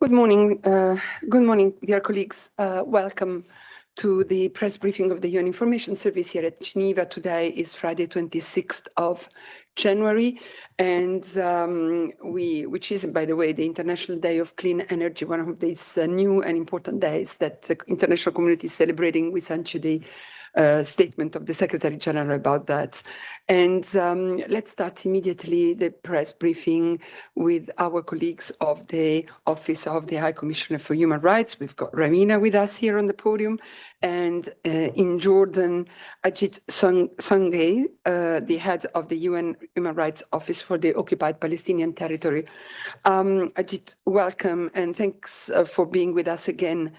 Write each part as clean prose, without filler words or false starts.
Good morning. Dear colleagues. Welcome to the press briefing of the UN Information Service here at Geneva. Today is Friday, 26th of January, and which is, by the way, the International Day of Clean Energy, one of these new and important days that the international community is celebrating. We sent you the statement of the Secretary General about that. And let's start immediately the press briefing with our colleagues of the Office of the High Commissioner for Human Rights. We've got Ramina with us here on the podium, and in Jordan, Ajit Sangay, the head of the UN Human Rights Office for the Occupied Palestinian Territory. Ajit, welcome, and thanks for being with us again,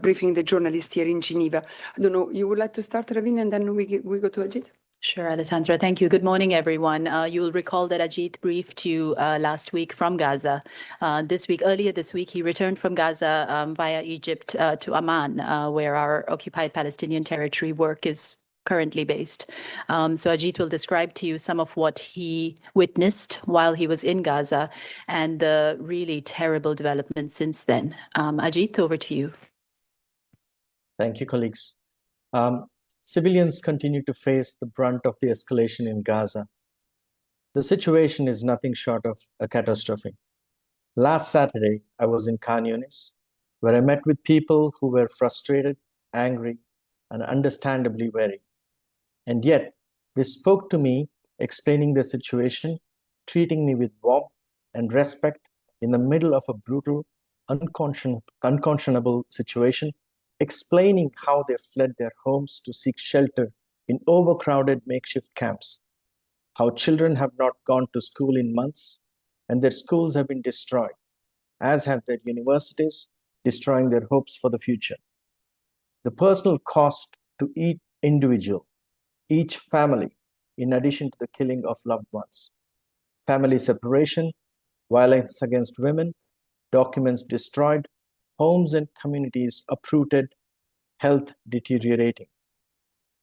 briefing the journalist here in Geneva. I don't know, you would like to start, Ravina, and then we go to Ajit? Sure, Alessandra. Thank you. Good morning, everyone. You will recall that Ajit briefed you last week from Gaza. Earlier this week, he returned from Gaza via Egypt to Amman, where our occupied Palestinian territory work is currently based. So Ajit will describe to you some of what he witnessed while he was in Gaza and the really terrible developments since then. Ajit, over to you. Thank you, colleagues. Civilians continue to face the brunt of the escalation in Gaza. The situation is nothing short of a catastrophe. Last Saturday, I was in Khan Yunis, where I met with people who were frustrated, angry, and understandably wary. And yet, they spoke to me, explaining the situation, treating me with warmth and respect in the middle of a brutal, unconscionable situation, explaining how they fled their homes to seek shelter in overcrowded makeshift camps, how children have not gone to school in months, and their schools have been destroyed, as have their universities, destroying their hopes for the future. The personal cost to each individual, each family, in addition to the killing of loved ones, family separation, violence against women, documents destroyed, homes and communities uprooted, health deteriorating.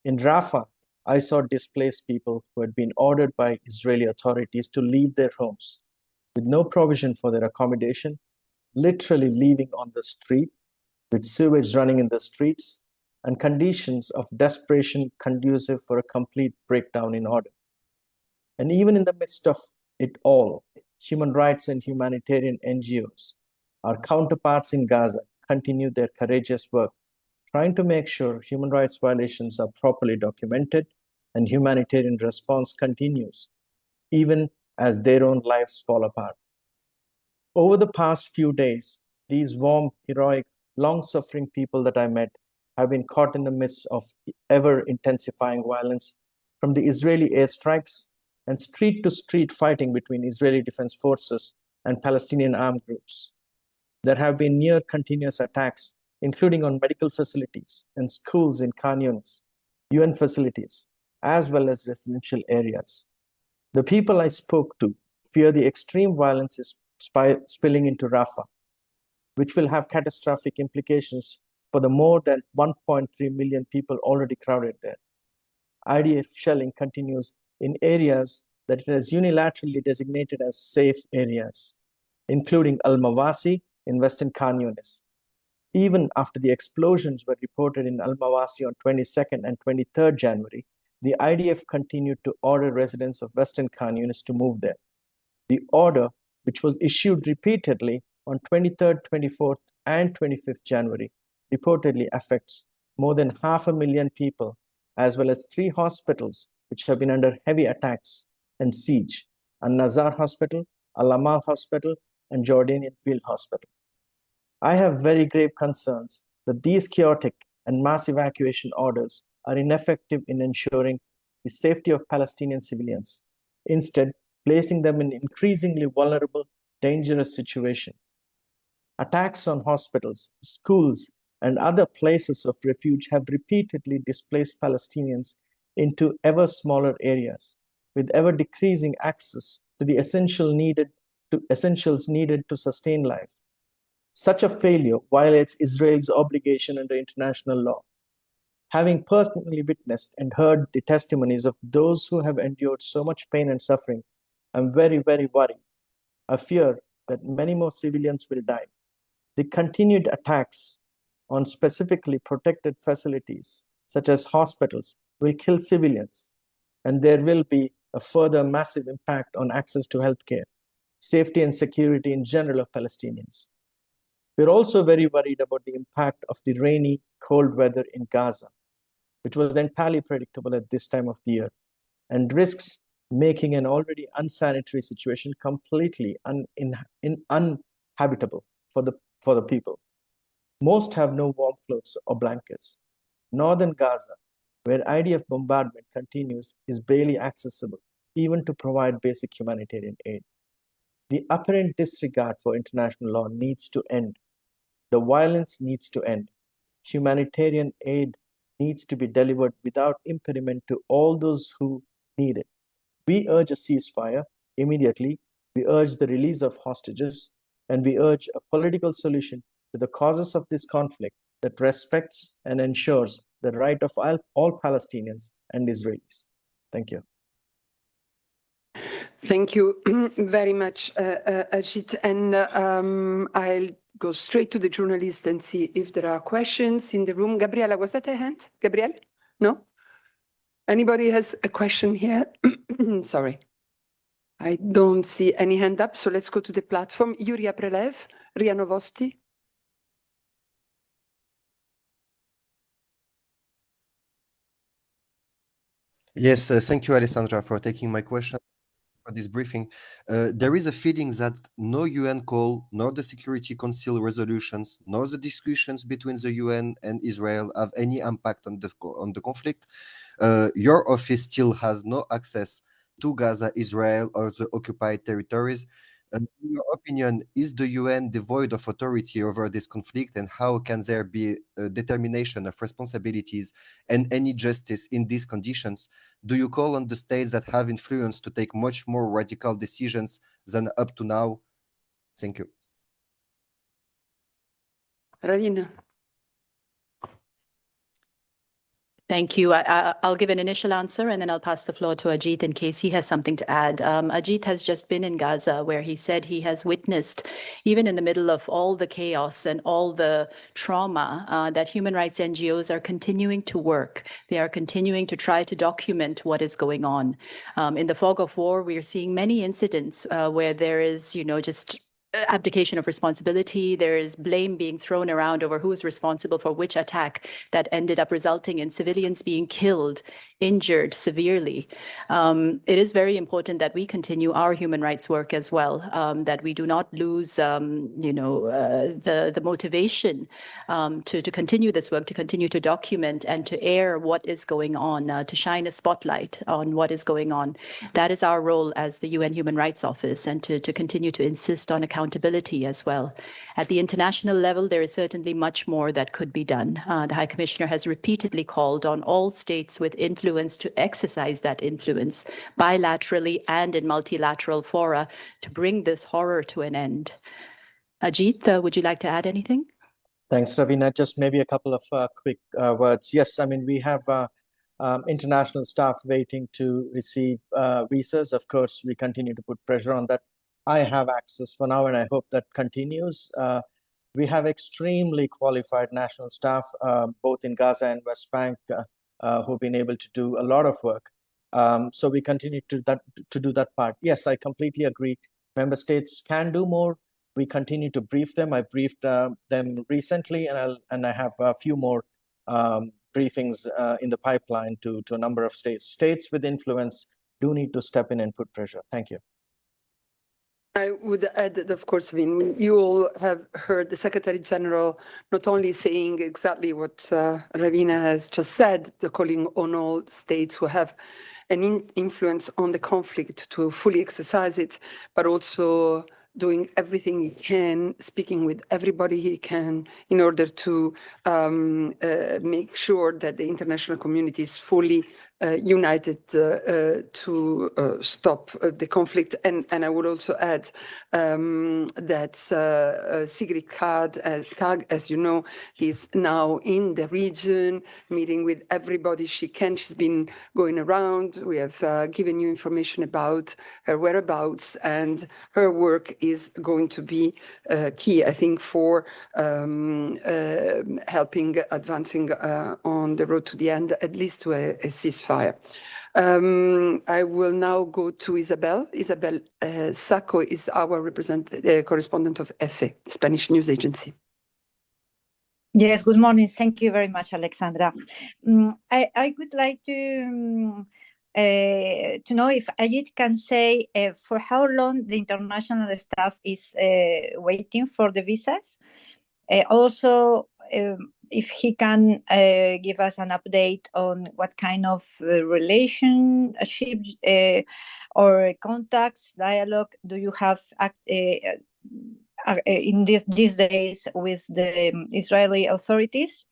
In Rafah, I saw displaced people who had been ordered by Israeli authorities to leave their homes with no provision for their accommodation, literally leaving on the street, with sewage running in the streets, and conditions of desperation conducive for a complete breakdown in order. And even in the midst of it all, human rights and humanitarian NGOs, our counterparts in Gaza, continue their courageous work, trying to make sure human rights violations are properly documented and humanitarian response continues, even as their own lives fall apart. Over the past few days, these warm, heroic, long-suffering people that I met have been caught in the midst of ever-intensifying violence from the Israeli airstrikes and street-to-street fighting between Israeli Defense Forces and Palestinian armed groups. There have been near continuous attacks, including on medical facilities and schools in Khan Yunis, UN facilities, as well as residential areas. The people I spoke to fear the extreme violence is spilling into Rafah, which will have catastrophic implications for the more than 1.3 million people already crowded there. IDF shelling continues in areas that it has unilaterally designated as safe areas, including Al-Mawasi in Western Khan Yunis. Even after the explosions were reported in Al-Mawasi on 22nd and 23rd January, the IDF continued to order residents of Western Khan Yunis to move there. The order, which was issued repeatedly on 23rd, 24th, and 25th January, reportedly affects more than 500,000 people, as well as 3 hospitals which have been under heavy attacks and siege: Al-Nazar Hospital, Al-Amal Hospital, and Jordanian Field Hospital. I have very grave concerns that these chaotic and mass evacuation orders are ineffective in ensuring the safety of Palestinian civilians, instead placing them in an increasingly vulnerable, dangerous situation. Attacks on hospitals, schools, and other places of refuge have repeatedly displaced Palestinians into ever smaller areas, with ever decreasing access to the essentials needed to sustain life. Such a failure violates Israel's obligation under international law. Having personally witnessed and heard the testimonies of those who have endured so much pain and suffering, I'm very, very worried. I fear that many more civilians will die, The continued attacks on specifically protected facilities, such as hospitals, will kill civilians, and there will be a further massive impact on access to healthcare, safety and security in general of Palestinians. We're also very worried about the impact of the rainy, cold weather in Gaza, which was entirely predictable at this time of the year, and risks making an already unsanitary situation completely uninhabitable for the people. Most have no warm clothes or blankets. Northern Gaza, where IDF bombardment continues, is barely accessible, even to provide basic humanitarian aid. The apparent disregard for international law needs to end. The violence needs to end. Humanitarian aid needs to be delivered without impediment to all those who need it. We urge a ceasefire immediately. We urge the release of hostages, and we urge a political solution to the causes of this conflict that respects and ensures the right of all Palestinians and Israelis. Thank you. Thank you very much, Ajit. And I'll go straight to the journalist and see if there are questions in the room. Gabriela, was that a hand? Gabriel? No? Anybody has a question here? Sorry. I don't see any hand up, so let's go to the platform. Yuria Prelev, RIA Novosti. Yes, thank you, Alessandra, for taking my question for this briefing. There is a feeling that no UN call, nor the Security Council resolutions, nor the discussions between the UN and Israel have any impact on the conflict. Your office still has no access to Gaza, Israel, or the occupied territories. In your opinion, is the UN devoid of authority over this conflict, and how can there be a determination of responsibilities and any justice in these conditions? Do you call on the states that have influence to take much more radical decisions than up to now? Thank you. Ravina. Thank you. I'll give an initial answer and then I'll pass the floor to Ajit in case he has something to add. Ajit has just been in Gaza, where he said he has witnessed, even in the middle of all the chaos and all the trauma, that human rights NGOs are continuing to work. They are continuing to try to document what is going on. In the fog of war, we are seeing many incidents where there is, just abdication of responsibility. There is blame being thrown around over who is responsible for which attack that ended up resulting in civilians being killed, injured severely. It is very important that we continue our human rights work as well, that we do not lose, the motivation to continue this work, to continue to document and to air what is going on, to shine a spotlight on what is going on. That is our role as the UN Human Rights Office, and to continue to insist on accountability as well. At the international level, there is certainly much more that could be done. The High Commissioner has repeatedly called on all states with influence to exercise that influence bilaterally and in multilateral fora to bring this horror to an end. Ajit, would you like to add anything? Thanks, Ravina. Just maybe a couple of quick words. Yes, I mean, we have international staff waiting to receive visas. Of course, we continue to put pressure on that. I have access for now, and I hope that continues. We have extremely qualified national staff, both in Gaza and West Bank, who've been able to do a lot of work. So we continue to do that part. Yes, I completely agree. Member states can do more. We continue to brief them. I briefed them recently, and I have a few more briefings in the pipeline to a number of states. States with influence do need to step in and put pressure. Thank you. I would add that, of course, I mean, you all have heard the Secretary General not only saying exactly what Ravina has just said, the calling on all states who have an influence on the conflict to fully exercise it, but also doing everything he can, speaking with everybody he can, in order to make sure that the international community is fully united to stop the conflict. And I would also add that Sigrid Kaag, as you know, is now in the region, meeting with everybody she can. She's been going around. We have given you information about her whereabouts, and her work is going to be key, I think, for helping advancing on the road to the end, at least to a ceasefire. I will now go to Isabel. Isabel Sacco is our correspondent of EFE, Spanish news agency. Yes, good morning. Thank you very much, Alexandra. I would like to know if Ajit can say for how long the international staff is waiting for the visas. Also, if he can give us an update on what kind of relationship or contacts, dialogue do you have in these days with the Israeli authorities,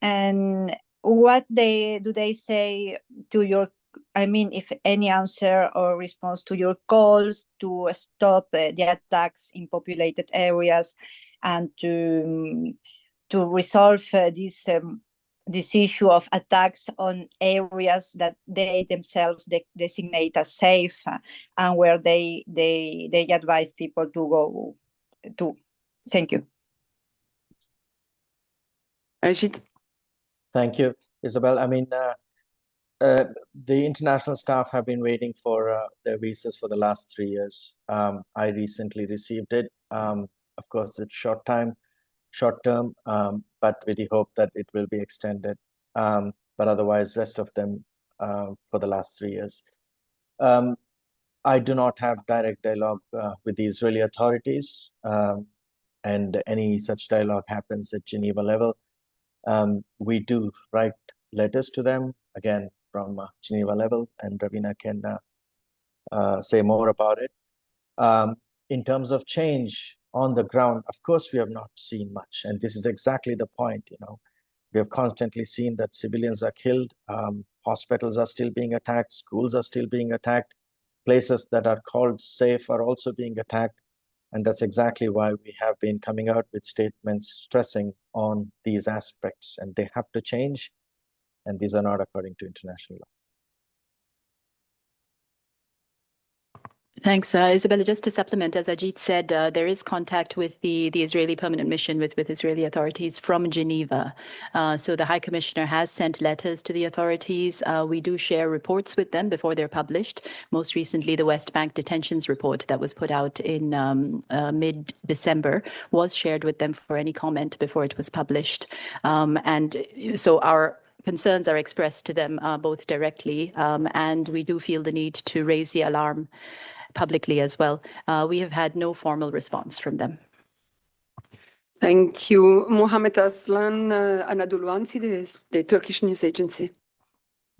and what do they say to your, I mean, if any answer or response to your calls to stop the attacks in populated areas and to resolve this issue of attacks on areas that they themselves designate as safe, and where they advise people to go to. Thank you. Ajit. Thank you, Isabel. I mean, the international staff have been waiting for their visas for the last 3 years. I recently received it. Of course, it's short term, but with the hope that it will be extended. But otherwise, rest of them for the last 3 years. I do not have direct dialogue with the Israeli authorities, and any such dialogue happens at Geneva level. We do write letters to them, again, from Geneva level, and Ravina can say more about it. In terms of change on the ground, of course, we have not seen much. And this is exactly the point, you know. We have constantly seen that civilians are killed, hospitals are still being attacked, schools are still being attacked, places that are called safe are also being attacked. And that's exactly why we have been coming out with statements stressing on these aspects, and they have to change. And these are not according to international law. Thanks, Isabella. Just to supplement, as Ajit said, there is contact with the Israeli permanent mission with Israeli authorities from Geneva. So the High Commissioner has sent letters to the authorities. We do share reports with them before they're published. Most recently, the West Bank detentions report that was put out in mid-December was shared with them for any comment before it was published. And so our concerns are expressed to them both directly, and we do feel the need to raise the alarm publicly as well. We have had no formal response from them. Thank you. Mohammed Aslan Anadoluansi, the Turkish news agency.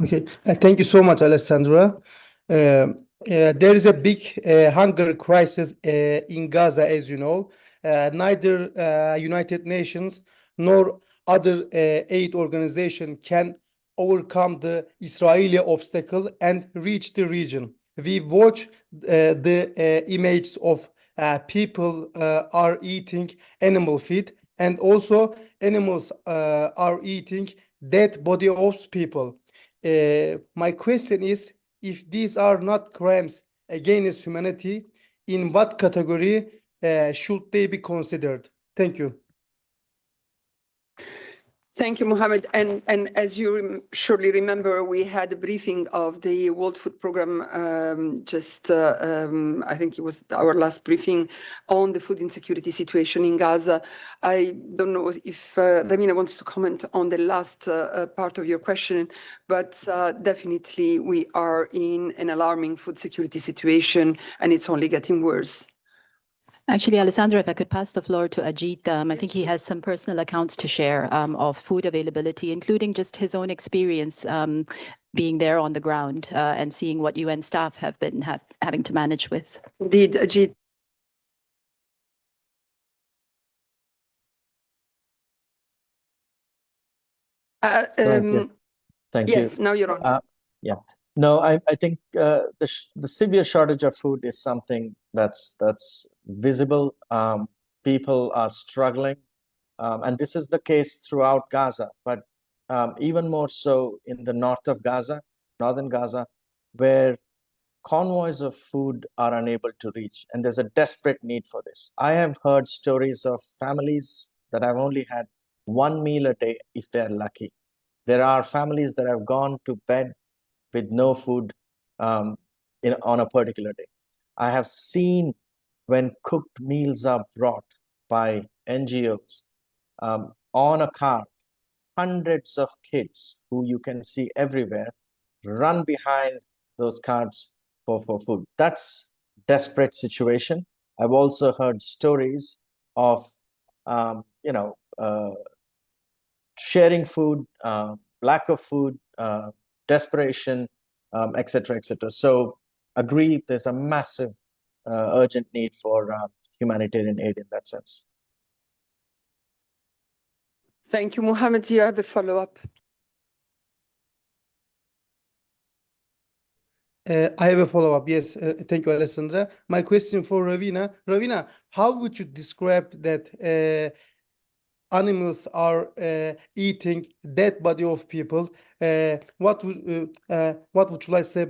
Okay, thank you so much, Alessandra. There is a big hunger crisis in Gaza, as you know. Neither United Nations nor other aid organization can overcome the Israeli obstacle and reach the region. We watch the images of people are eating animal feed, and also animals are eating dead body of people. My question is, if these are not crimes against humanity, in what category should they be considered? Thank you. Thank you, Mohammed. And as you surely remember, we had a briefing of the World Food Programme I think it was our last briefing on the food insecurity situation in Gaza. I don't know if Ravina wants to comment on the last part of your question, but definitely we are in an alarming food security situation, and it's only getting worse. Actually, Alessandra, if I could pass the floor to Ajit, I think he has some personal accounts to share of food availability, including just his own experience being there on the ground and seeing what UN staff have been having to manage with. Indeed, Ajit. Thank Yes, you. now you're on. Yeah. No, I think the severe shortage of food is something that's visible. People are struggling, and this is the case throughout Gaza, but even more so in the north of Gaza, northern Gaza, where convoys of food are unable to reach, and there's a desperate need for this. I have heard stories of families that have only had one meal a day if they're lucky. There are families that have gone to bed with no food on a particular day. I have seen when cooked meals are brought by NGOs on a cart, hundreds of kids who you can see everywhere run behind those carts for food. That's desperate situation. I've also heard stories of sharing food, lack of food, desperation, etc., etc. So agree, there's a massive urgent need for humanitarian aid in that sense. Thank you, Mohammed. Do you have a follow-up? I have a follow-up. Yes, thank you, Alessandra. My question for Ravina. Ravina, how would you describe that animals are eating dead body of people? What would you like to say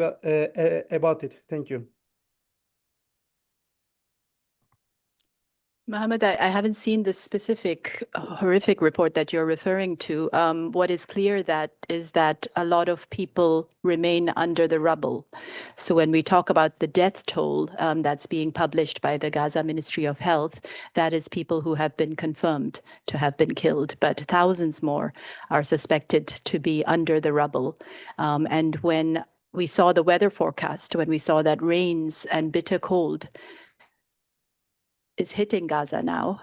about it? Thank you. Mohammed, I haven't seen the specific horrific report that you're referring to. What is clear is that a lot of people remain under the rubble. So when we talk about the death toll that's being published by the Gaza Ministry of Health, that is people who have been confirmed to have been killed, but thousands more are suspected to be under the rubble. And when we saw the weather forecast, when we saw that rains and bitter cold is hitting Gaza now,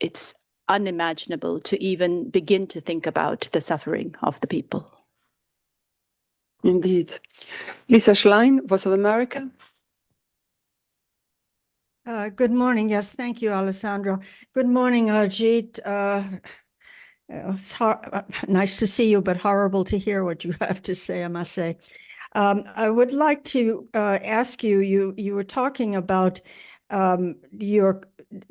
it's unimaginable to even begin to think about the suffering of the people. Indeed. Lisa Schlein, Voice of America. Good morning. Yes, thank you, Alessandro. Good morning, Ajit. It's nice to see you, but horrible to hear what you have to say, I must say. I would like to ask you, you were talking about your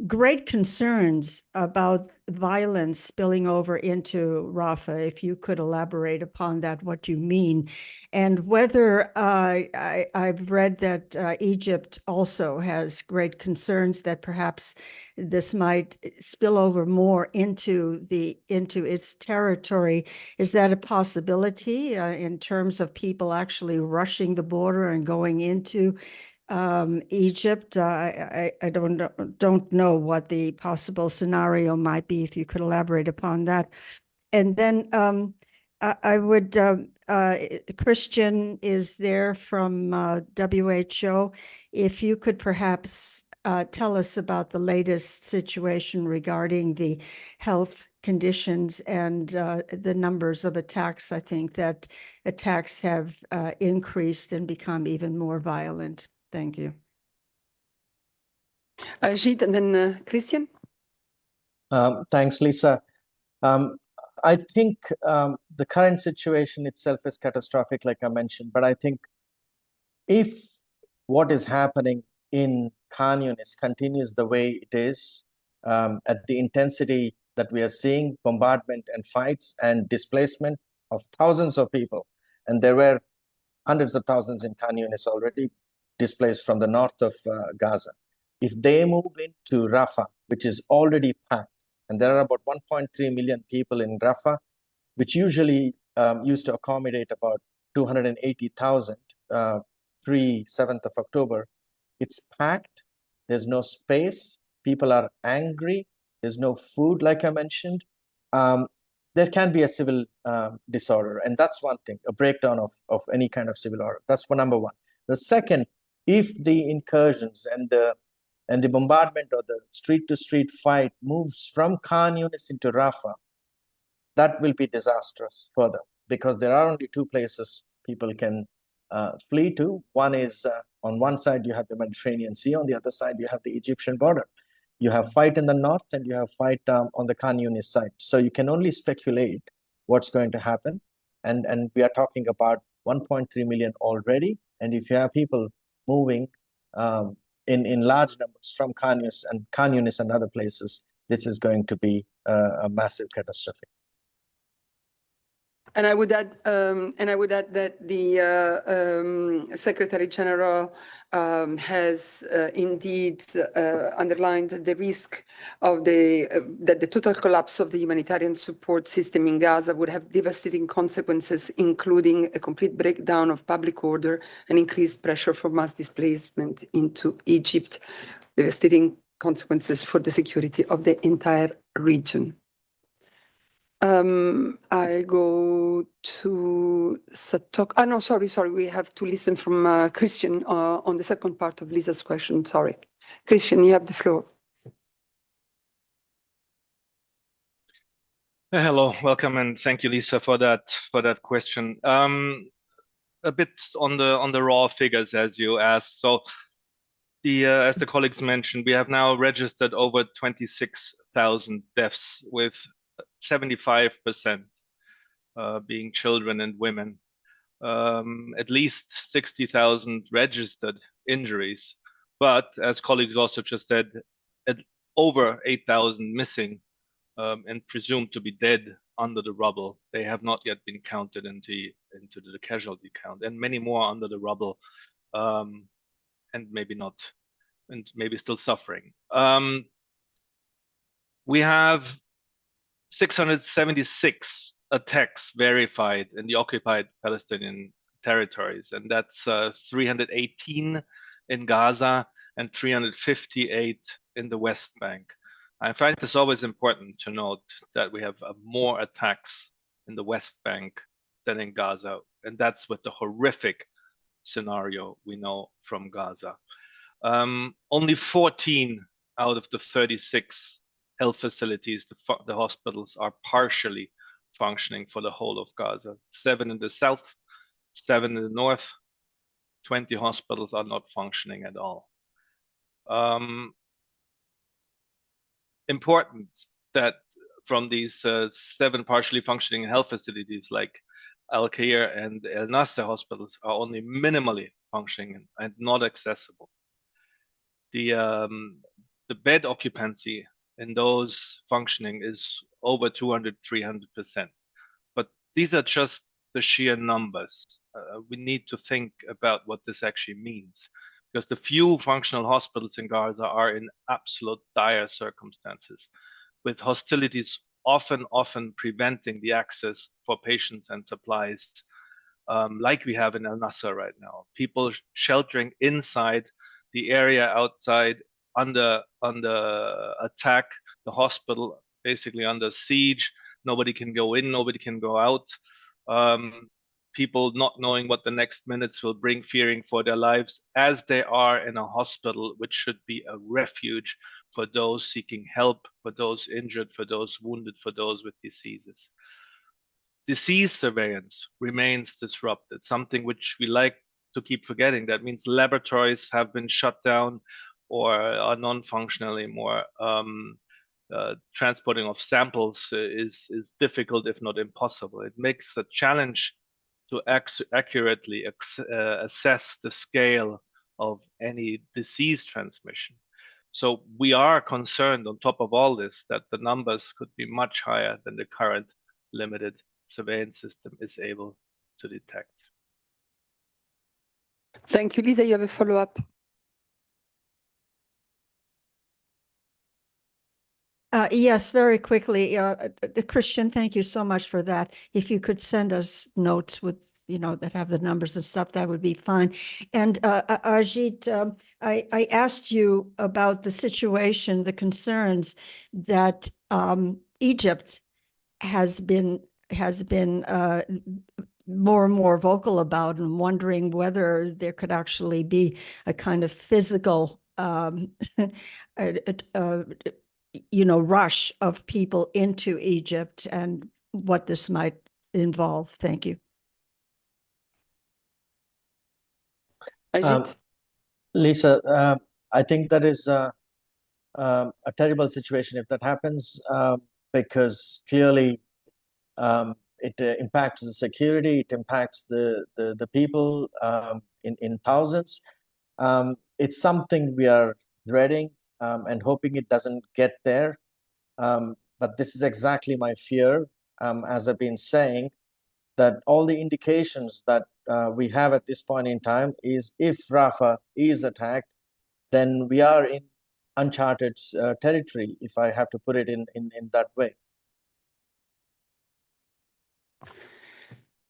great concerns about violence spilling over into Rafah. If you could elaborate upon that, what you mean, and whether I've read that Egypt also has great concerns that perhaps this might spill over more into its territory. Is that a possibility in terms of people actually rushing the border and going into Egypt? I don't know what the possible scenario might be, if you could elaborate upon that. And then I would, Christian is there from WHO. If you could perhaps tell us about the latest situation regarding the health conditions and the numbers of attacks. I think that attacks have increased and become even more violent. Thank you. Ajit and then Christian. Thanks, Lisa. I think the current situation itself is catastrophic, like I mentioned, but I think if what is happening in Khan Yunis continues the way it is, at the intensity that we are seeing, bombardment and fights and displacement of thousands of people, and there were hundreds of thousands in Khan Yunis already displaced from the north of Gaza. If they move into Rafah, which is already packed, and there are about 1.3 million people in Rafah, which usually used to accommodate about 280,000 pre-7th of October, it's packed, there's no space, people are angry, there's no food, like I mentioned. There can be a civil disorder, and that's one thing, a breakdown of any kind of civil order. That's number one. The second, if the incursions and the bombardment or the street-to-street fight moves from Khan Yunis into Rafah, that will be disastrous further, because there are only two places people can flee to. One is on one side you have the Mediterranean Sea, on the other side you have the Egyptian border. You have fight in the north and you have fight on the Khan Yunis side. So you can only speculate what's going to happen. and we are talking about 1.3 million already. And if you have people moving in large numbers from Khan Yunis and other places, this is going to be a massive catastrophe. And I would add, that the Secretary General has indeed underlined the risk of that the total collapse of the humanitarian support system in Gaza would have devastating consequences, including a complete breakdown of public order and increased pressure for mass displacement into Egypt, devastating consequences for the security of the entire region. I go to Satok. Oh, no, sorry. We have to listen from Christian on the second part of Lisa's question. Sorry. Christian, you have the floor. Hello, welcome, and thank you, Lisa, for that question. A bit on the raw figures as you asked. So, as the colleagues mentioned, we have now registered over 26,000 deaths, with 75% being children and women. At least 60,000 registered injuries, but as colleagues also just said, over 8,000 missing and presumed to be dead under the rubble. They have not yet been counted into the casualty count, and many more under the rubble, and maybe not, and maybe still suffering. We have 676 attacks verified in the occupied Palestinian territories, and that's 318 in Gaza and 358 in the West Bank. I find this always important to note that we have more attacks in the West Bank than in Gaza, and that's with the horrific scenario we know from Gaza. Only 14 out of the 36 health facilities, the hospitals, are partially functioning for the whole of Gaza. 7 in the south, 7 in the north, 20 hospitals are not functioning at all. Important that from these 7 partially functioning health facilities like Al-Khair and El Nasser hospitals are only minimally functioning and not accessible. The bed occupancy in those functioning is over 200–300%. But these are just the sheer numbers. We need to think about what this actually means, because the few functional hospitals in Gaza are in absolute dire circumstances, with hostilities often preventing the access for patients and supplies, like we have in El Nasser right now. People sheltering inside, the area outside under attack, the hospital basically under siege. Nobody can go in, nobody can go out. People not knowing what the next minutes will bring, fearing for their lives, as they are in a hospital which should be a refuge for those seeking help, for those injured, for those wounded, for those with diseases. Disease surveillance remains disrupted, something which we like to keep forgetting. That means laboratories have been shut down or are non-functional anymore. Transporting of samples is difficult, if not impossible. It makes a challenge to accurately assess the scale of any disease transmission. So we are concerned, on top of all this, that the numbers could be much higher than the current limited surveillance system is able to detect. Thank you. Lisa, you have a follow-up? Yes, very quickly. Christian, thank you so much for that. If you could send us notes with, that have the numbers and stuff, that would be fine. And Ajit, I asked you about the situation, the concerns that Egypt has been more and more vocal about, and wondering whether there could actually be a kind of physical rush of people into Egypt, and what this might involve. Thank you. Lisa, I think that is a terrible situation if that happens, because clearly it impacts the security, it impacts the people in thousands. It's something we are dreading and hoping it doesn't get there. But this is exactly my fear, as I've been saying, that all the indications that we have at this point in time is if Rafah is attacked, then we are in uncharted territory, if I have to put it in that way.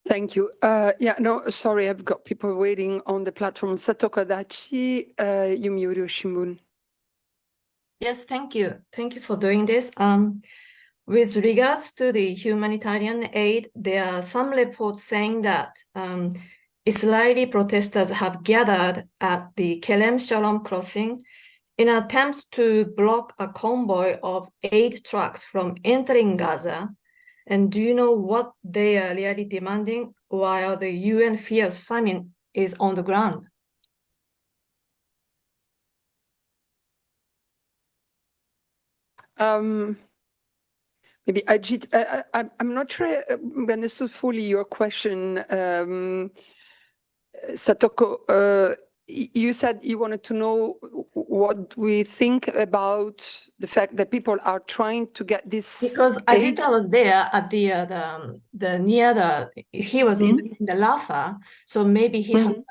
Thank you. Yeah, no, sorry, I've got people waiting on the platform. Satoko Adachi, Yumiuri Shimbun. Yes, thank you. Thank you for doing this. With regards to the humanitarian aid, there are some reports saying that Israeli protesters have gathered at the Kerem Shalom crossing in attempts to block a convoy of aid trucks from entering Gaza. And do you know what they are really demanding while the UN fears famine is on the ground? Maybe Ajit, I'm not sure I understood fully your question. Satoko, you said you wanted to know what we think about the fact that people are trying to get this because aid. Ajita was there at the near the he was in the Rafah, so maybe he had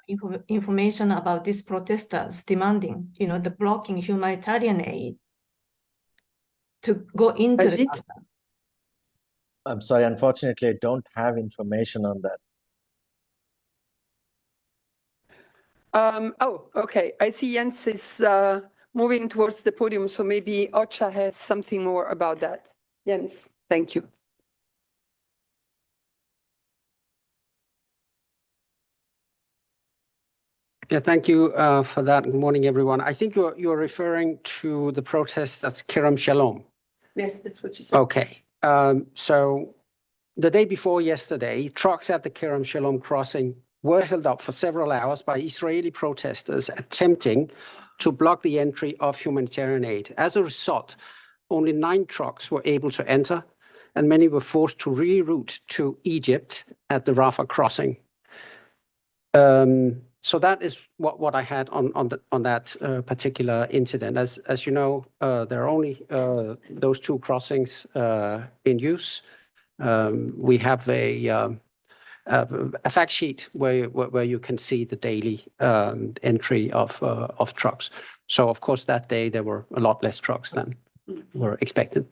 information about these protesters demanding, the blocking humanitarian aid to go into the Ajit? Gaza. I'm sorry, unfortunately, I don't have information on that. Oh, okay. I see Jens is moving towards the podium, so maybe Ocha has something more about that. Jens, thank you. Yeah, thank you for that. Good morning, everyone. I think you're referring to the protest that's Kerem Shalom. Yes, that's what you said. Okay. So the day before yesterday, trucks at the Kerem Shalom crossing were held up for several hours by Israeli protesters attempting to block the entry of humanitarian aid. As a result, only 9 trucks were able to enter, and many were forced to reroute to Egypt at the Rafah crossing. So that is what I had on that particular incident. As you know, there are only those 2 crossings in use. We have a fact sheet where you can see the daily entry of trucks. So of course that day there were a lot less trucks than were expected.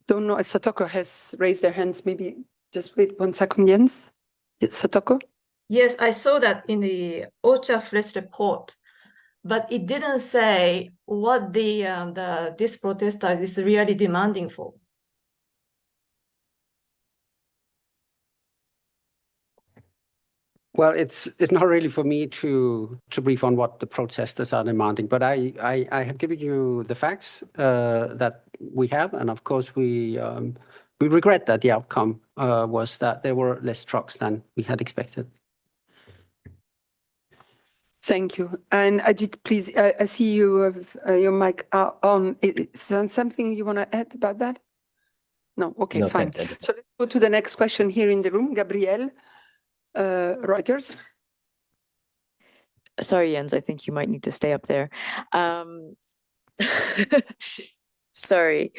Don't know if Satoko has raised their hands. Maybe just wait 1 second, Jens. Satoko? Yes, I saw that in the OCHA Fresh report, but it didn't say what this protester is really demanding for. Well, it's not really for me to brief on what the protesters are demanding, but I have given you the facts that we have, and of course we regret that the outcome was that there were less trucks than we had expected. Thank you. And Ajit, please, I see you have your mic on. Is there something you want to add about that? No, okay, No, fine. thank you. So let's go to the next question here in the room. Gabrielle, Reuters. Sorry, Jens, I think you might need to stay up there. Sorry.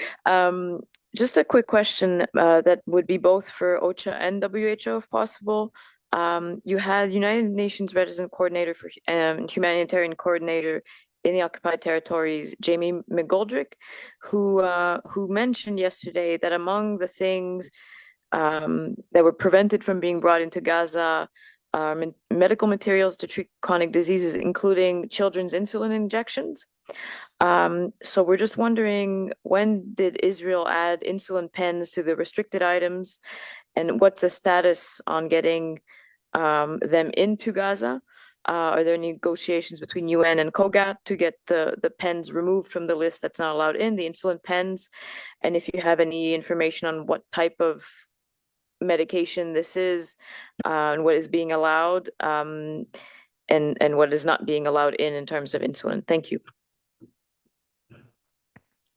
Just a quick question that would be both for OCHA and WHO, if possible. You had United Nations Resident Coordinator for Humanitarian Coordinator in the occupied territories, Jamie McGoldrick, who mentioned yesterday that among the things that were prevented from being brought into Gaza, medical materials to treat chronic diseases, including children's insulin injections. So we're just wondering, when did Israel add insulin pens to the restricted items, and what's the status on getting them into Gaza? Are there negotiations between UN and COGAT to get the pens removed from the list that's not allowed in, the insulin pens? And if you have any information on what type of medication this is and what is being allowed. and what is not being allowed in terms of insulin? Thank you.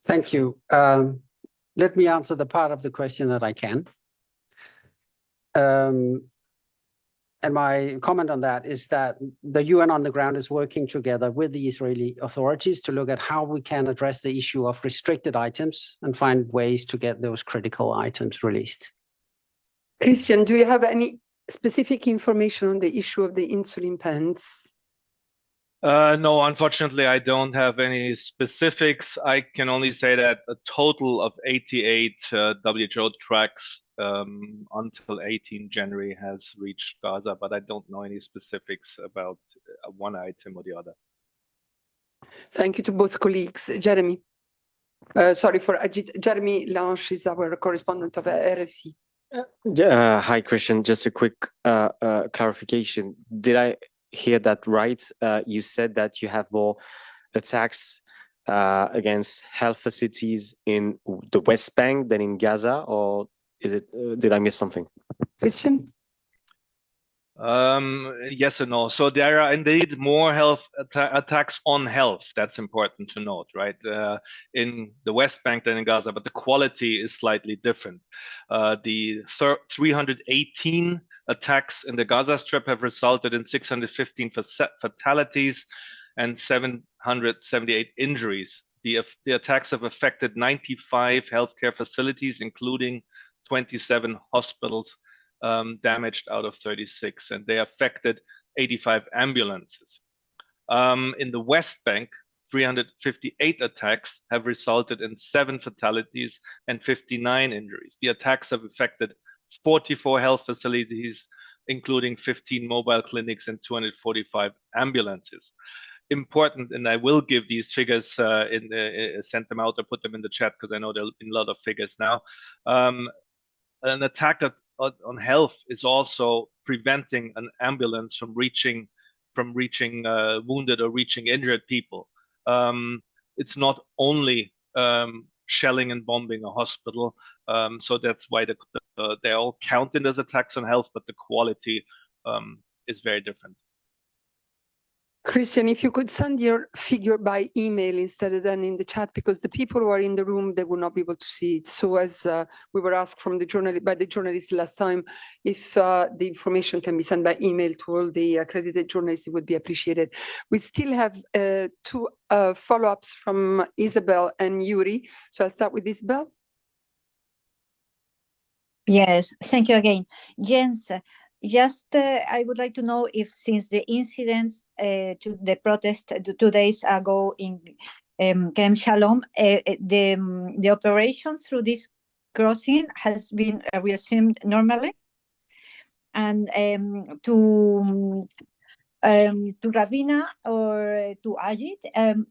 Thank you. Let me answer the part of the question that I can. And my comment on that is that the UN on the ground is working together with the Israeli authorities to look at how we can address the issue of restricted items and find ways to get those critical items released. Christian, do you have any specific information on the issue of the insulin pens? No, unfortunately, I don't have any specifics. I can only say that a total of 88 WHO tracks until 18 January has reached Gaza, but I don't know any specifics about one item or the other. Thank you to both colleagues. Jeremy. Sorry for Ajit. Jeremy Lange is our correspondent of RFI. Hi, Christian. Just a quick clarification. Did I hear that right? You said that you have more attacks against health facilities in the West Bank than in Gaza, or is it? Did I miss something? Christian? Yes and no. So there are indeed more health attacks on health. That's important to note, right? In the West Bank than in Gaza, but the quality is slightly different. The 318 attacks in the Gaza Strip have resulted in 615 fatalities and 778 injuries. The attacks have affected 95 healthcare facilities, including 27 hospitals, damaged out of 36, and they affected 85 ambulances. In the West Bank, 358 attacks have resulted in 7 fatalities and 59 injuries. The attacks have affected 44 health facilities, including 15 mobile clinics and 245 ambulances. Important, and I will give these figures, send them out or put them in the chat because I know there are a lot of figures now. An attack on health is also preventing an ambulance from reaching wounded or reaching injured people. It's not only shelling and bombing a hospital, so that's why they're all counted as attacks on health, but the quality is very different. Christian, if you could send your figure by email instead of than in the chat, because the people who are in the room, they will not be able to see it. So as we were asked by the journalists last time, if the information can be sent by email to all the accredited journalists, it would be appreciated. We still have 2 follow-ups from Isabel and Yuri. So I'll start with Isabel. Yes, thank you again. Jens, just I would like to know if since the incidents to the protest 2 days ago in Kerem Shalom, the operation through this crossing has been resumed normally? And to Ravina or to Ajit,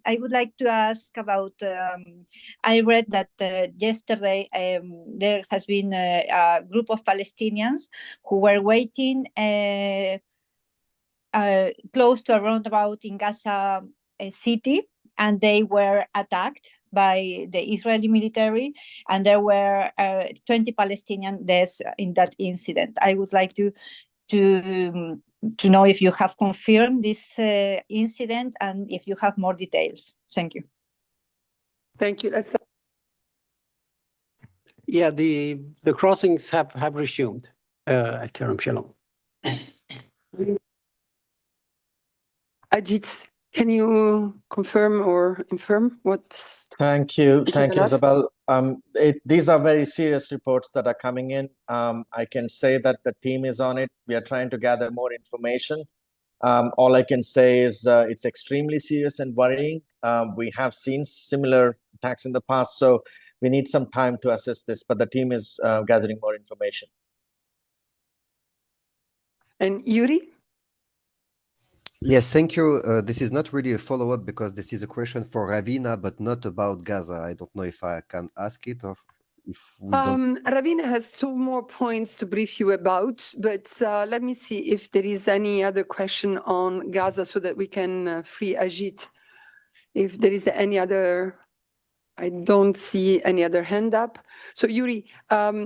I would like to ask about, I read that yesterday there has been a group of Palestinians who were waiting close to a roundabout in Gaza city, and they were attacked by the Israeli military, and there were 20 Palestinian deaths in that incident. I would like to know if you have confirmed this incident and if you have more details. Thank you. Thank you. Yeah, the crossings have resumed at Kerem Shalom. Ajit, can you confirm or infirm what? Thank you, Isabel. These are very serious reports that are coming in. I can say that the team is on it. We are trying to gather more information. All I can say is it's extremely serious and worrying. We have seen similar attacks in the past, so we need some time to assess this, but the team is gathering more information. And Yuri? Yes, thank you. This is not really a follow-up because this is a question for Ravina, but not about Gaza. I don't know if I can ask it or if we don't. Ravina has 2 more points to brief you about, but let me see if there is any other question on Gaza so that we can free Ajit. If there is any other I don't see any other hand up. So Yuri,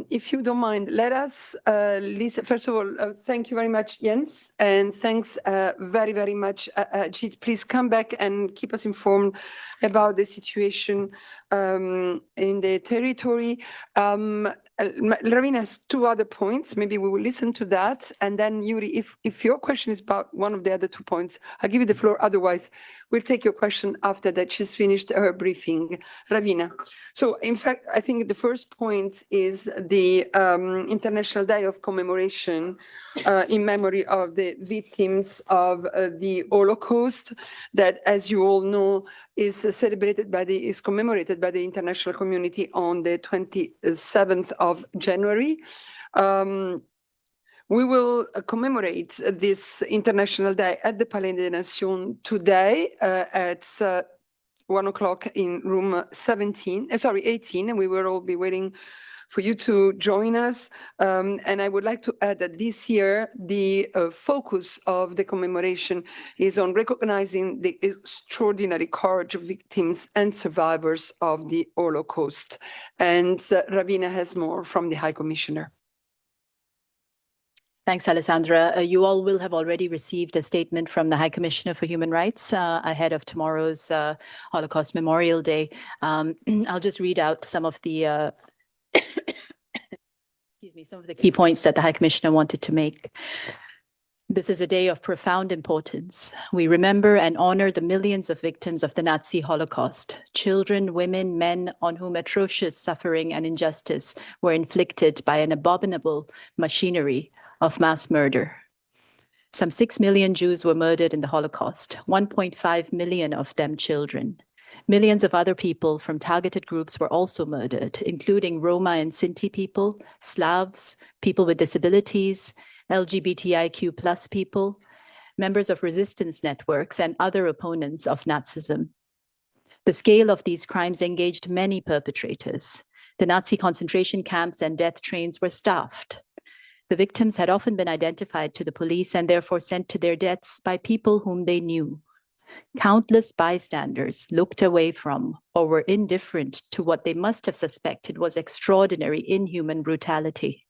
if you don't mind, let us listen. First of all, thank you very much, Jens, and thanks very, very much, Ajit. Please come back and keep us informed about the situation in the territory. Ravina has two other points. Maybe we will listen to that. And then Yuri, if your question is about one of the other 2 points, I'll give you the floor. Otherwise, we'll take your question after that she's finished her briefing. Ravina. So in fact, I think the first point is the International Day of Commemoration in memory of the victims of the Holocaust that, as you all know, is commemorated by the international community on the 27th of January. We will commemorate this International Day at the Palais des Nations today at 1 o'clock in room 18, and we will all be waiting for you to join us. And I would like to add that this year, the focus of the commemoration is on recognizing the extraordinary courage of victims and survivors of the Holocaust. And Ravina has more from the High Commissioner. Thanks, Alessandra. You all will have already received a statement from the High Commissioner for Human Rights ahead of tomorrow's Holocaust Memorial Day. I'll just read out some of the some of the key points that the High Commissioner wanted to make. This is a day of profound importance. We remember and honor the millions of victims of the Nazi Holocaust, children, women, men on whom atrocious suffering and injustice were inflicted by an abominable machinery of mass murder. Some 6 million Jews were murdered in the Holocaust, 1.5 million of them children. Millions of other people from targeted groups were also murdered, including Roma and Sinti people, Slavs, people with disabilities, LGBTIQ+ people, members of resistance networks, and other opponents of Nazism. The scale of these crimes engaged many perpetrators. The Nazi concentration camps and death trains were staffed. The victims had often been identified to the police and therefore sent to their deaths by people whom they knew. Countless bystanders looked away from or were indifferent to what they must have suspected was extraordinary inhuman brutality.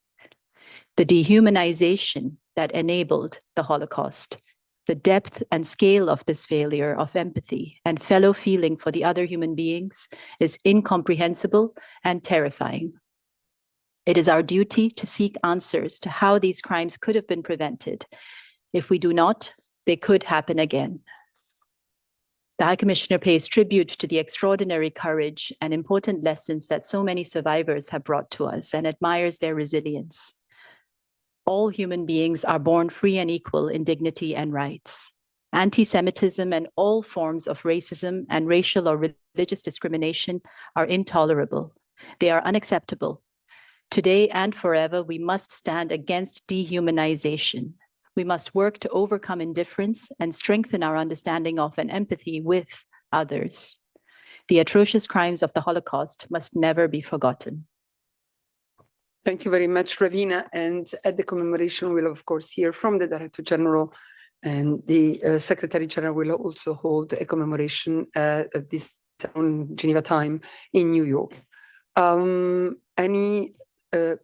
The dehumanization that enabled the Holocaust, the depth and scale of this failure of empathy and fellow feeling for the other human beings is incomprehensible and terrifying. It is our duty to seek answers to how these crimes could have been prevented. If we do not, they could happen again. The High Commissioner pays tribute to the extraordinary courage and important lessons that so many survivors have brought to us and admires their resilience. All human beings are born free and equal in dignity and rights. Anti-Semitism and all forms of racism and racial or religious discrimination are intolerable. They are unacceptable. Today and forever, we must stand against dehumanization. We must work to overcome indifference and strengthen our understanding of and empathy with others. The atrocious crimes of the Holocaust must never be forgotten. Thank you very much, Ravina. And at the commemoration, we'll of course hear from the Director General, and the Secretary General will also hold a commemoration at this on Geneva time in New York. Any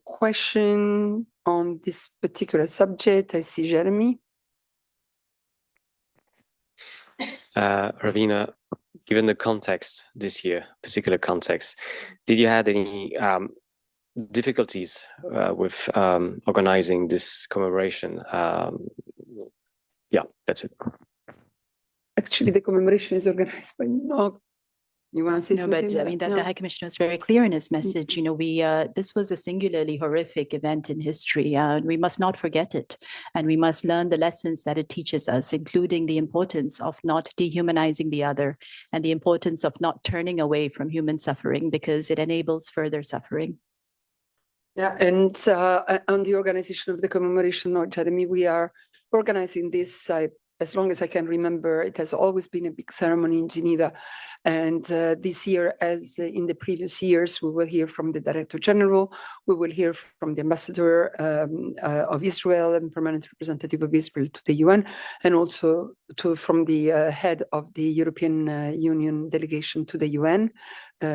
question on this particular subject? I see Jeremy. Ravina, given the context this year, particular context, did you have any difficulties with organizing this commemoration? Yeah, that's it. Actually, the commemoration is organized by NOG. You want to say something? No, but I mean, the High Commissioner was very clear in his message. You know, this was a singularly horrific event in history. We must not forget it. And we must learn the lessons that it teaches us, including the importance of not dehumanizing the other and the importance of not turning away from human suffering, because it enables further suffering. Yeah, and on the organization of the commemoration, Jeremy, we are organizing this. I as long as I can remember, it has always been a big ceremony in Geneva. And this year, as in the previous years, we will hear from the Director General, we will hear from the Ambassador of Israel and Permanent Representative of Israel to the UN, and also from the head of the European Union delegation to the UN. We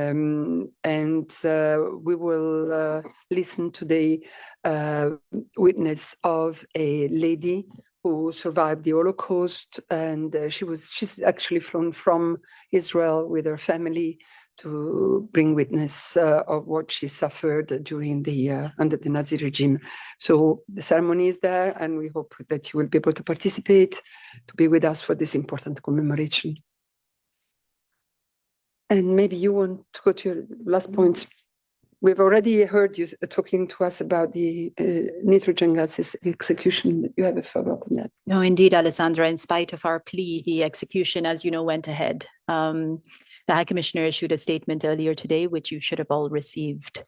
will listen to the witness of a lady who survived the Holocaust, and she's actually flown from Israel with her family to bring witness of what she suffered during under the Nazi regime. So the ceremony is there, and we hope that you will be able to participate, to be with us for this important commemoration. And maybe you want to go to your last point. We've already heard you talking to us about the nitrogen gases execution. You have a follow-up on that? No, indeed, Alessandra, in spite of our plea, the execution, as you know, went ahead. The High Commissioner issued a statement earlier today, which you should have all received.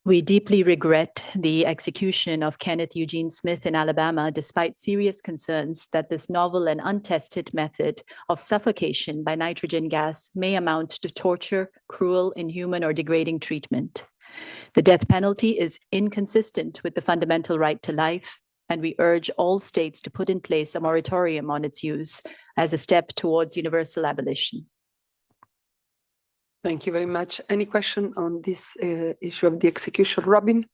We deeply regret the execution of Kenneth Eugene Smith in Alabama, despite serious concerns that this novel and untested method of suffocation by nitrogen gas may amount to torture, cruel, inhuman, or degrading treatment. The death penalty is inconsistent with the fundamental right to life, and we urge all states to put in place a moratorium on its use as a step towards universal abolition. Thank you very much. Any question on this issue of the execution, Robin?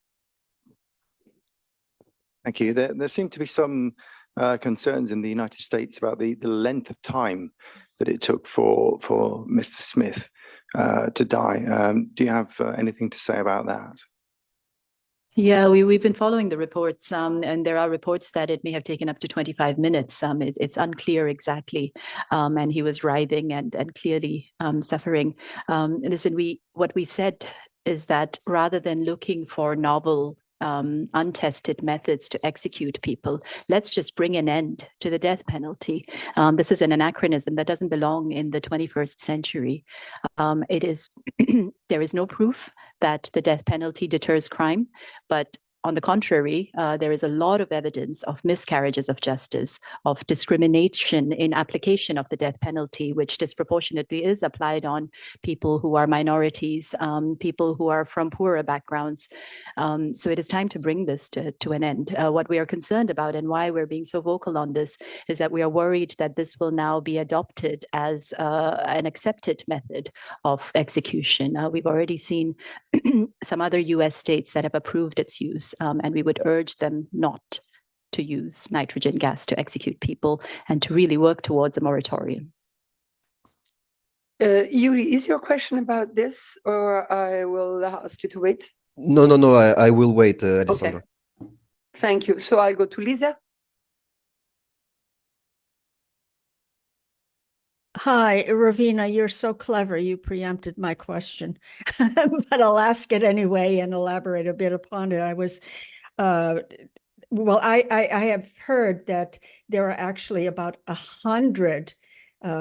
Thank you. There seem to be some concerns in the United States about the length of time that it took for Mr. Smith to die. Do you have anything to say about that? Yeah, we've been following the reports, and there are reports that it may have taken up to 25 minutes. It's unclear exactly, and he was writhing and clearly suffering. Listen, what we said is that rather than looking for novel, untested methods to execute people, let's just bring an end to the death penalty. This is an anachronism that doesn't belong in the 21st century. There is no proof that the death penalty deters crime, but on the contrary, there is a lot of evidence of miscarriages of justice, of discrimination in application of the death penalty, which disproportionately is applied on people who are minorities, people who are from poorer backgrounds. So it is time to bring this to an end. What we are concerned about and why we're being so vocal on this is that we are worried that this will now be adopted as an accepted method of execution. We've already seen some other US states that have approved its use. And we would urge them not to use nitrogen gas to execute people and to really work towards a moratorium. Yuri, is your question about this, or I will ask you to wait? No, I will wait, Alessandra. Okay. Thank you. So I'll go to Lisa. Hi, Ravina, you're so clever. You preempted my question, but I'll ask it anyway and elaborate a bit upon it. I have heard that there are actually about 100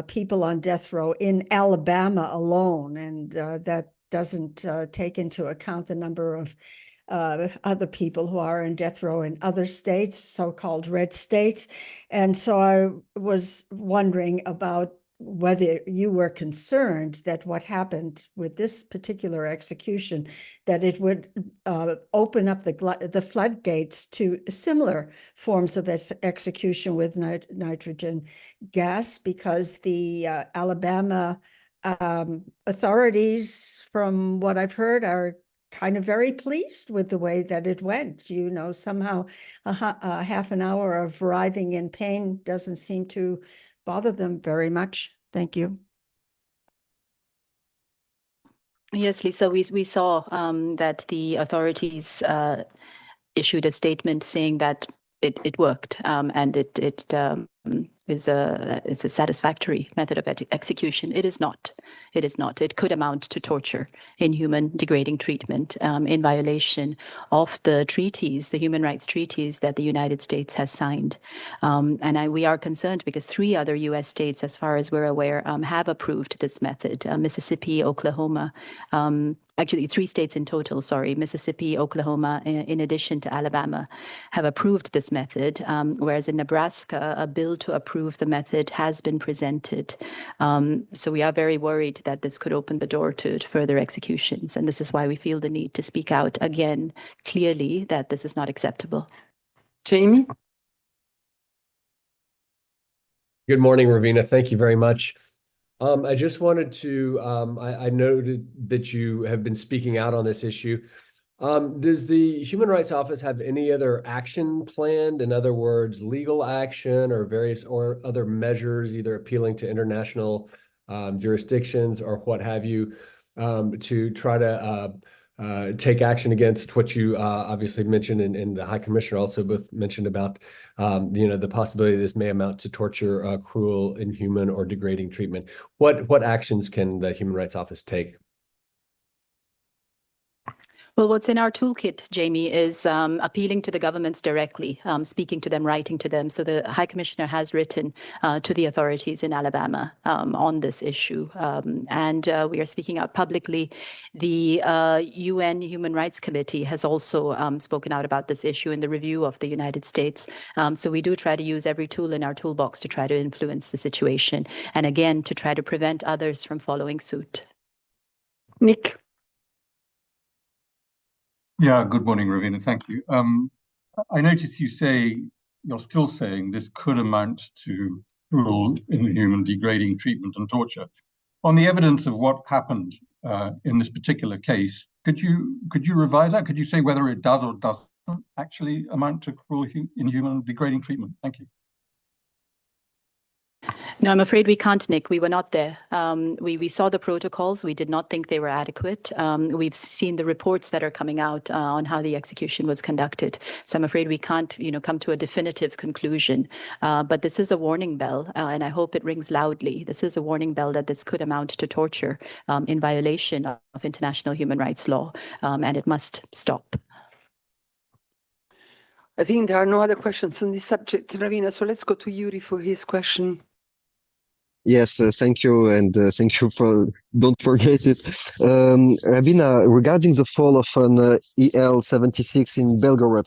people on death row in Alabama alone, and that doesn't take into account the number of other people who are in death row in other states, so-called red states. And so I was wondering about whether you were concerned that what happened with this particular execution, that it would open up the floodgates to similar forms of execution with nitrogen gas, because the Alabama authorities, from what I've heard, are kind of very pleased with the way that it went. You know, somehow a half an hour of writhing in pain doesn't seem to bother them very much. Thank you. Yes, Lisa, we saw that the authorities issued a statement saying that it worked, and it is a satisfactory method of execution. It is not. It is not. It could amount to torture, inhuman, degrading treatment, in violation of the treaties, the human rights treaties that the United States has signed. We are concerned because 3 other U.S. states, as far as we're aware, have approved this method: Mississippi, Oklahoma. Actually, 3 states in total, sorry, Mississippi, Oklahoma, in addition to Alabama, have approved this method, whereas in Nebraska, a bill will to approve the method has been presented. So we are very worried that this could open the door to further executions. And this is why we feel the need to speak out again clearly that this is not acceptable. Jamie? Good morning, Ravina. Thank you very much. I just wanted to, I noted that you have been speaking out on this issue. Does the Human Rights Office have any other action planned? In other words, legal action or various or other measures, either appealing to international jurisdictions or what have you, to try to take action against what you obviously mentioned, and the High Commissioner also both mentioned about, the possibility this may amount to torture, cruel, inhuman, or degrading treatment. What actions can the Human Rights Office take? Well, what's in our toolkit, Jamie, is appealing to the governments directly, speaking to them, writing to them. So the High Commissioner has written to the authorities in Alabama on this issue. And we are speaking out publicly. The UN Human Rights Committee has also spoken out about this issue in the review of the United States. So we do try to use every tool in our toolbox to try to influence the situation. And again, to try to prevent others from following suit. Nick? Yeah, good morning, Ravina. Thank you. I notice you're still saying this could amount to cruel, inhuman, degrading treatment and torture. On the evidence of what happened in this particular case, could you revise that? Could you say whether it does or doesn't actually amount to cruel, inhuman, degrading treatment? Thank you. No, I'm afraid we can't, Nick. We were not there. We saw the protocols. We did not think they were adequate. We've seen the reports that are coming out on how the execution was conducted. So I'm afraid we can't, come to a definitive conclusion. But this is a warning bell, and I hope it rings loudly. This is a warning bell that this could amount to torture in violation of international human rights law, and it must stop. I think there are no other questions on this subject, Ravina. So let's go to Yuri for his question. Yes, thank you, and thank you for, don't forget it. Ravina, regarding the fall of an EL-76 in Belgorod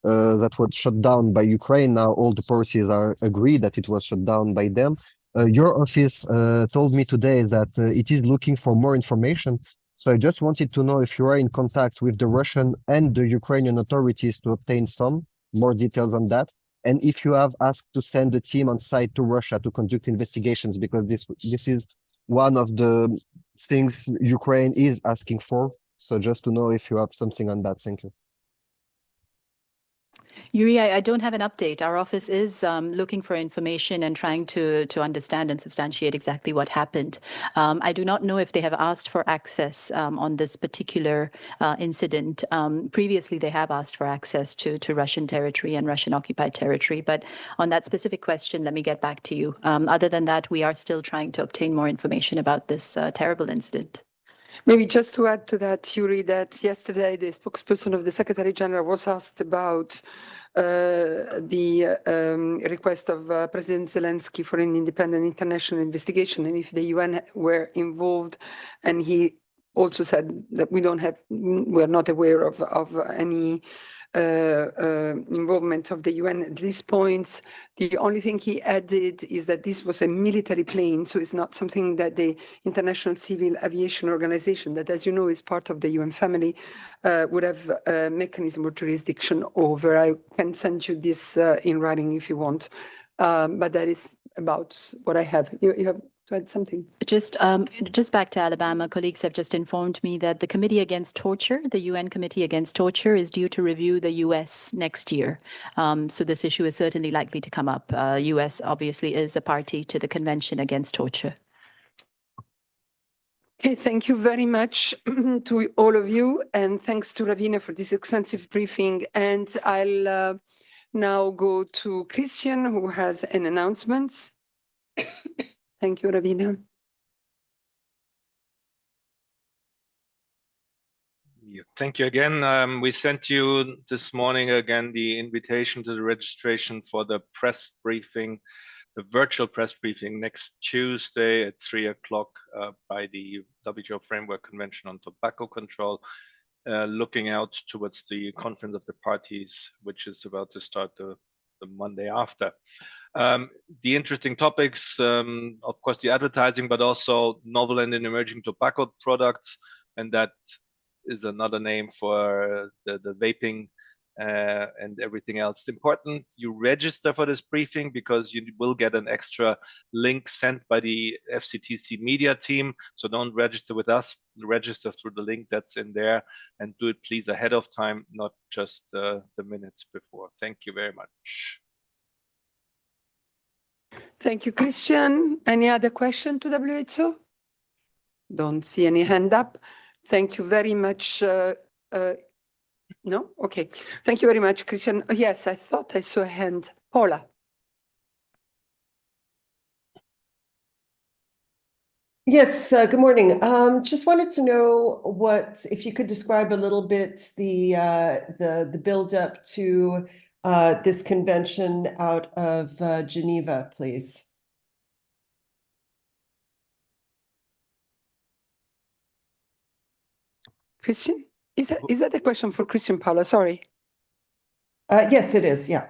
that was shut down by Ukraine, now all the forces are agreed that it was shut down by them. Your office told me today that it is looking for more information. So I just wanted to know if you are in contact with the Russian and the Ukrainian authorities to obtain some more details on that. And if you have asked to send a team on site to Russia to conduct investigations, because this is one of the things Ukraine is asking for. So just to know if you have something on that. Thank you. Yuri, I don't have an update. Our office is looking for information and trying to understand and substantiate exactly what happened. I do not know if they have asked for access on this particular incident. Previously, they have asked for access to Russian territory and Russian occupied territory. But on that specific question, let me get back to you. Other than that, we are still trying to obtain more information about this terrible incident. Maybe just to add to that, Yuri, that yesterday the spokesperson of the Secretary General was asked about the request of President Zelensky for an independent international investigation and if the UN were involved. And he also said that we're not aware of any involvement of the UN at this point. The only thing he added is that this was a military plane, so it's not something that the International Civil Aviation Organization, that as you know is part of the UN family, would have a mechanism or jurisdiction over. I can send you this in writing if you want, but that is about what I have. You have to add something? Just back to Alabama, colleagues have just informed me that the Committee Against Torture, the UN Committee Against Torture, is due to review the US next year. So this issue is certainly likely to come up. US obviously is a party to the Convention Against Torture. Okay, thank you very much to all of you, and thanks to Ravina for this extensive briefing. And I'll now go to Christian, who has an announcement. Thank you, Ravina. Yeah, thank you again. We sent you this morning again the invitation to the registration for the press briefing, the virtual press briefing next Tuesday at 3 o'clock by the WHO Framework Convention on Tobacco Control, looking out towards the Conference of the Parties, which is about to start the Monday after. The interesting topics, of course, the advertising, but also novel and emerging tobacco products, and that is another name for the vaping and everything else. It's important you register for this briefing because you will get an extra link sent by the FCTC media team. So don't register with us, register through the link that's in there, and do it please ahead of time, not just the minutes before. Thank you very much. Thank you, Christian. Any other question to WHO? Don't see any hand up. Thank you very much. No? Okay. Thank you very much, Christian. Yes, I thought I saw a hand. Paula. Yes, good morning. Just wanted to know if you could describe a little bit the build up to this convention out of Geneva, please. Christian? Is that a question for Christian, Paula? Sorry. Yes, it is. Yeah.